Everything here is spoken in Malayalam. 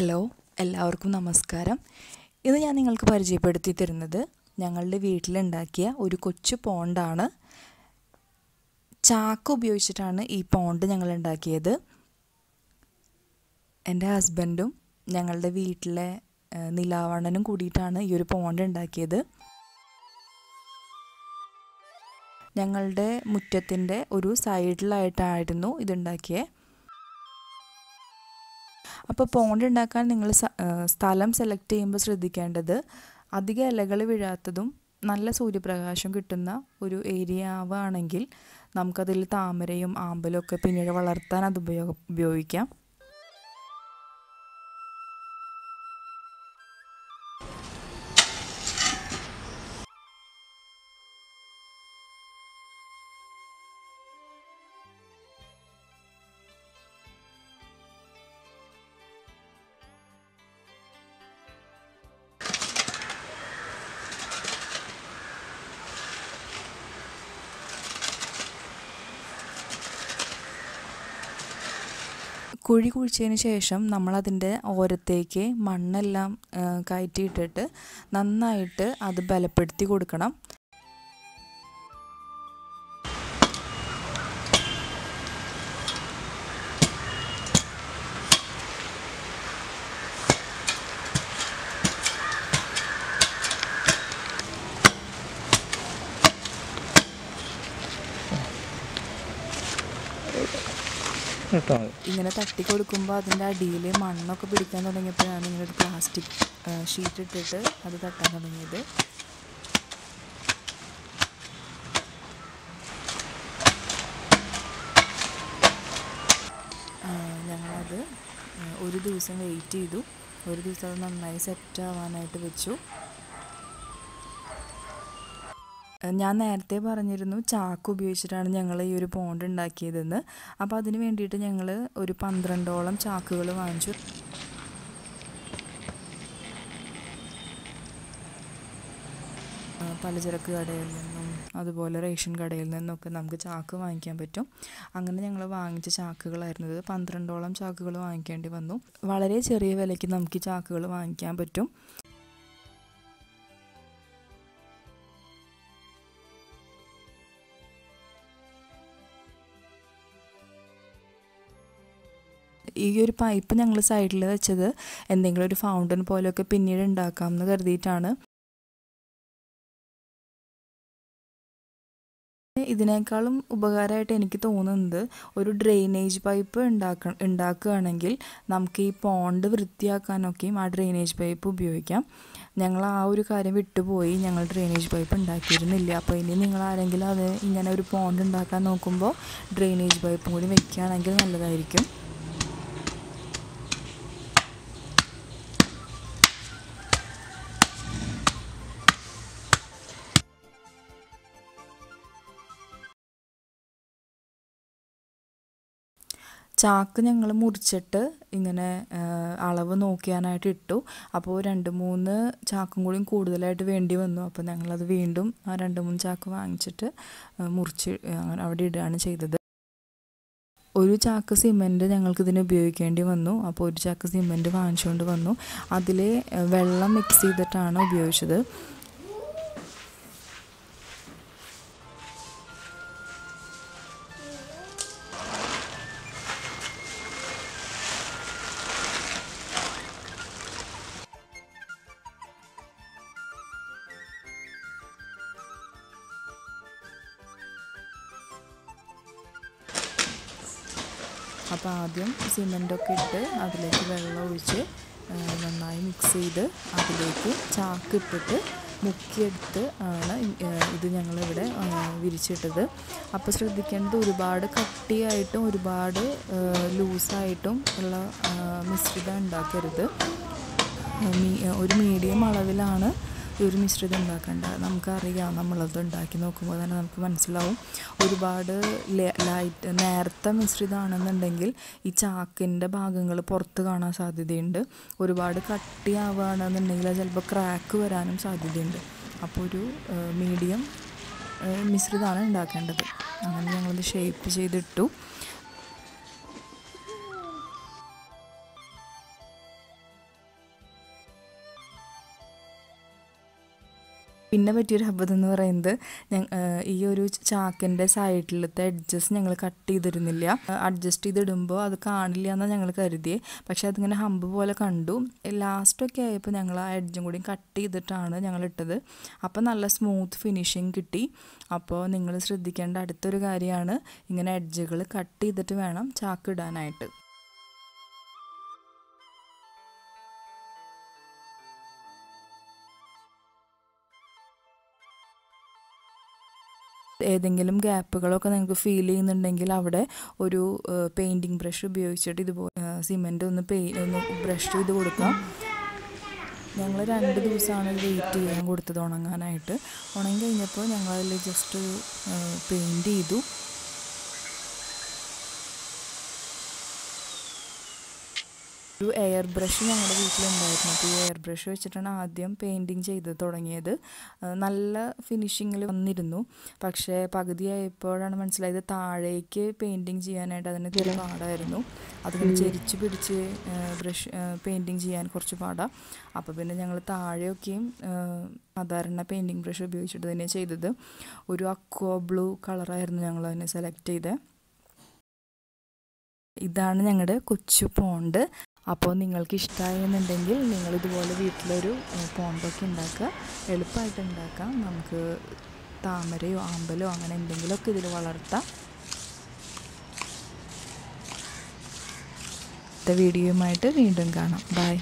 ഹലോ, എല്ലാവർക്കും നമസ്കാരം. ഇന്ന് ഞാൻ നിങ്ങൾക്ക് പരിചയപ്പെടുത്തി തരുന്നത് ഞങ്ങളുടെ വീട്ടിലുണ്ടാക്കിയ ഒരു കൊച്ചു പോണ്ടാണ്. ചാക്ക് ഉപയോഗിച്ചിട്ടാണ് ഈ പോണ്ട് ഞങ്ങൾ ഉണ്ടാക്കിയത്. എൻ്റെ ഹസ്ബൻഡും ഞങ്ങളുടെ വീട്ടിലെ നിലാവണ്ണനും കൂടിയിട്ടാണ് ഈ ഒരു പോണ്ട് ഉണ്ടാക്കിയത്. ഞങ്ങളുടെ മുറ്റത്തിൻ്റെ ഒരു സൈഡിലായിട്ടായിരുന്നു ഇതുണ്ടാക്കിയത്. അപ്പോൾ പോണ്ട് ഉണ്ടാക്കാൻ നിങ്ങൾ സ്ഥലം സെലക്ട് ചെയ്യുമ്പോൾ ശ്രദ്ധിക്കേണ്ടത് അധികം ഇലകൾ വീഴാത്തതും നല്ല സൂര്യപ്രകാശം കിട്ടുന്ന ഒരു ഏരിയ ആവുകയാണെങ്കിൽ നമുക്കതിൽ താമരയും ആമ്പലും ഒക്കെ പിന്നീട് വളർത്താൻ അത് ഉപയോഗിക്കാം. കുഴി കുഴിച്ചതിന് ശേഷം നമ്മളതിൻ്റെ ഓരത്തേക്ക് മണ്ണെല്ലാം കയറ്റിയിട്ടിട്ട് നന്നായിട്ട് അത് ബലപ്പെടുത്തി കൊടുക്കണം. ഇങ്ങനെ തട്ടി കൊടുക്കുമ്പോൾ അതിൻ്റെ അടിയിൽ മണ്ണൊക്കെ പിടിക്കാൻ തുടങ്ങിയപ്പോഴാണ് ഇങ്ങനെ ഒരു പ്ലാസ്റ്റിക് ഷീറ്റ് ഇട്ടിട്ട് അത് തട്ടാൻ തുടങ്ങിയത്. ഞങ്ങളത് ഒരു ദിവസം വെയിറ്റ് ചെയ്തു. ഒരു ദിവസം അത് നന്നായി സെറ്റ് ആവാനായിട്ട് വെച്ചു. ഞാൻ നേരത്തെ പറഞ്ഞിരുന്നു ചാക്ക് ഉപയോഗിച്ചിട്ടാണ് ഞങ്ങൾ ഈ ഒരു പോണ്ട് ഉണ്ടാക്കിയതെന്ന്. അപ്പോൾ അതിന് വേണ്ടിയിട്ട് ഞങ്ങൾ ഒരു 12ഓളം ചാക്കുകൾ വാങ്ങിച്ചു. പലചരക്ക് കടയിൽ നിന്നും അതുപോലെ റേഷൻ കടയിൽ നിന്നൊക്കെ നമുക്ക് ചാക്ക് വാങ്ങിക്കാൻ പറ്റും. അങ്ങനെ ഞങ്ങൾ വാങ്ങിച്ച ചാക്കുകളായിരുന്നത് 12ഓളം ചാക്കുകൾ വാങ്ങിക്കേണ്ടി വന്നു. വളരെ ചെറിയ വിലയ്ക്ക് നമുക്ക് ഈ ചാക്കുകൾ വാങ്ങിക്കാൻ പറ്റും. ഈ ഒരു പൈപ്പ് ഞങ്ങൾ സൈഡിൽ വെച്ചത് എന്തെങ്കിലും ഒരു ഫൗണ്ടൻ പോലെയൊക്കെ പിന്നീട് ഉണ്ടാക്കാമെന്ന് കരുതിയിട്ടാണ്. ഇതിനേക്കാളും ഉപകാരമായിട്ട് എനിക്ക് തോന്നുന്നത് ഒരു ഡ്രെയിനേജ് പൈപ്പ് ഉണ്ടാക്കുകയാണെങ്കിൽ നമുക്ക് ഈ പോണ്ട് വൃത്തിയാക്കാനൊക്കെയും ആ ഡ്രെയിനേജ് പൈപ്പ് ഉപയോഗിക്കാം. ഞങ്ങൾ ആ ഒരു കാര്യം വിട്ടുപോയി, ഞങ്ങൾ ഡ്രെയിനേജ് പൈപ്പ് ഉണ്ടാക്കിയിരുന്നില്ല. അപ്പോൾ ഇനി നിങ്ങൾ ആരെങ്കിലും അത് ഇങ്ങനെ ഒരു പോണ്ട് ഉണ്ടാക്കാൻ നോക്കുമ്പോൾ ഡ്രെയിനേജ് പൈപ്പും കൂടി വെക്കുകയാണെങ്കിൽ നല്ലതായിരിക്കും. ചാക്ക് ഞങ്ങൾ മുറിച്ചിട്ട് ഇങ്ങനെ അളവ് നോക്കിയാനായിട്ട് ഇട്ടു. അപ്പോൾ 2-3 ചാക്കും കൂടി കൂടുതലായിട്ട് വേണ്ടി വന്നു. അപ്പോൾ ഞങ്ങളത് വീണ്ടും ആ 2-3 ചാക്ക് വാങ്ങിച്ചിട്ട് മുറിച്ച് അവിടെ ഇടുകയാണ് ചെയ്തത്. ഒരു ചാക്ക് സിമൻറ്റ് ഞങ്ങൾക്കിതിന് ഉപയോഗിക്കേണ്ടി വന്നു. അപ്പോൾ ഒരു ചാക്ക് സിമൻറ്റ് വാങ്ങിച്ചുകൊണ്ട് വന്നു. അതിൽ വെള്ളം മിക്സ് ചെയ്തിട്ടാണ് ഉപയോഗിച്ചത്. അപ്പോൾ ആദ്യം സിമൻറ്റൊക്കെ ഇട്ട് അതിലേക്ക് വെള്ളം ഒഴിച്ച് നന്നായി മിക്സ് ചെയ്ത് അതിലേക്ക് ചാക്ക് ഇട്ടിട്ട് മുക്കിയെടുത്ത് ആണ് ഇത് ഞങ്ങളിവിടെ വിരിച്ചിട്ടത്. അപ്പോൾ ശ്രദ്ധിക്കേണ്ടത് ഒരുപാട് കട്ടിയായിട്ടും ഒരുപാട് ലൂസായിട്ടും ഉള്ള മിശ്രിതം ഉണ്ടാക്കരുത്. ഒരു മീഡിയം അളവിലാണ് ഈ ഒരു മിശ്രിതം ഉണ്ടാക്കേണ്ടത്. നമുക്കറിയാം, നമ്മളത് ഉണ്ടാക്കി നോക്കുമ്പോൾ തന്നെ നമുക്ക് മനസ്സിലാവും. ഒരുപാട് നേർത്ത മിശ്രിതമാണെന്നുണ്ടെങ്കിൽ ഈ ചാക്കിൻ്റെ ഭാഗങ്ങൾ പുറത്ത് കാണാൻ സാധ്യതയുണ്ട്. ഒരുപാട് കട്ടിയാവുകയാണെന്നുണ്ടെങ്കിൽ അത് ചിലപ്പോൾ ക്രാക്ക് വരാനും സാധ്യതയുണ്ട്. അപ്പോൾ ഒരു മീഡിയം മിശ്രിതമാണ് ഉണ്ടാക്കേണ്ടത്. അങ്ങനെ ഞങ്ങളത് ഷേപ്പ് ചെയ്തിട്ടു. പിന്നെ പറ്റിയൊരു അബദ്ധം എന്ന് പറയുന്നത് ഈ ഒരു ചാക്കിൻ്റെ സൈഡിലത്തെ എഡ്ജസ് ഞങ്ങൾ കട്ട് ചെയ്തിരുന്നില്ല. അഡ്ജസ്റ്റ് ചെയ്തിടുമ്പോൾ അത് കാണില്ല എന്നാണ് ഞങ്ങൾ കരുതിയേ. പക്ഷെ അതിങ്ങനെ ഹമ്പ് പോലെ കണ്ടു. ലാസ്റ്റൊക്കെ ആയപ്പോൾ ഞങ്ങൾ ആ എഡ്ജും കൂടി കട്ട് ചെയ്തിട്ടാണ് ഞങ്ങൾ ഇട്ടത്. അപ്പോൾ നല്ല സ്മൂത്ത് ഫിനിഷിങ് കിട്ടി. അപ്പോൾ നിങ്ങൾ ശ്രദ്ധിക്കേണ്ട അടുത്തൊരു കാര്യമാണ് ഇങ്ങനെ എഡ്ജുകൾ കട്ട് ചെയ്തിട്ട് വേണം ചാക്ക് ഇടാനായിട്ട്. ഏതെങ്കിലും ഗ്യാപ്പുകളൊക്കെ നിങ്ങൾക്ക് ഫീൽ ചെയ്യുന്നുണ്ടെങ്കിൽ അവിടെ ഒരു പെയിൻറ്റിങ് ബ്രഷ് ഉപയോഗിച്ചിട്ട് ഇതുപോലെ സിമെൻ്റ് ഒന്ന് ബ്രഷ് ചെയ്ത് കൊടുക്കാം. ഞങ്ങൾ 2 ദിവസമാണ് വെയിറ്റ് ചെയ്യാൻ കൊടുത്തത് ഉണങ്ങാനായിട്ട്. ഉണങ്ങി കഴിഞ്ഞപ്പോൾ ഞങ്ങളതിൽ ജസ്റ്റ് പെയിൻറ്റ് ചെയ്തു. ഒരു എയർ ബ്രഷ് ഞങ്ങളുടെ വീട്ടിലുണ്ടായിരുന്നു. അപ്പോൾ ഈ എയർ ബ്രഷ് വെച്ചിട്ടാണ് ആദ്യം പെയിൻറ്റിങ് ചെയ്ത് തുടങ്ങിയത്. നല്ല ഫിനിഷിങ്ങിൽ വന്നിരുന്നു. പക്ഷേ പകുതിയായപ്പോഴാണ് മനസ്സിലായത് താഴേക്ക് പെയിൻറ്റിങ് ചെയ്യാനായിട്ട് അതിന് ഇത്തിരി പാടായിരുന്നു. അതിങ്ങനെ ചെരിച്ച് പിടിച്ച് പെയിൻറ്റിങ് ചെയ്യാൻ കുറച്ച് പാടാണ്. അപ്പോൾ പിന്നെ ഞങ്ങൾ താഴെയൊക്കെയും സാധാരണ പെയിൻറ്റിങ് ബ്രഷ് ഉപയോഗിച്ചിട്ട് തന്നെ ചെയ്തത്. ഒരു അക്വ ബ്ലൂ കളറായിരുന്നു ഞങ്ങൾ അതിനെ സെലക്ട് ചെയ്തത്. ഇതാണ് ഞങ്ങളുടെ കൊച്ചു പോണ്ട്. അപ്പോൾ നിങ്ങൾക്ക് ഇഷ്ടമായെന്നുണ്ടെങ്കിൽ നിങ്ങളിതുപോലെ വീട്ടിലൊരു പോണ്ടൊക്കെ ഉണ്ടാക്കുക. എളുപ്പമായിട്ട് ഉണ്ടാക്കാം. നമുക്ക് താമരയോ ആമ്പലോ അങ്ങനെ എന്തെങ്കിലുമൊക്കെ ഇതിൽ വളർത്താം. അടുത്ത വീഡിയോയുമായിട്ട് വീണ്ടും കാണാം. ബൈ.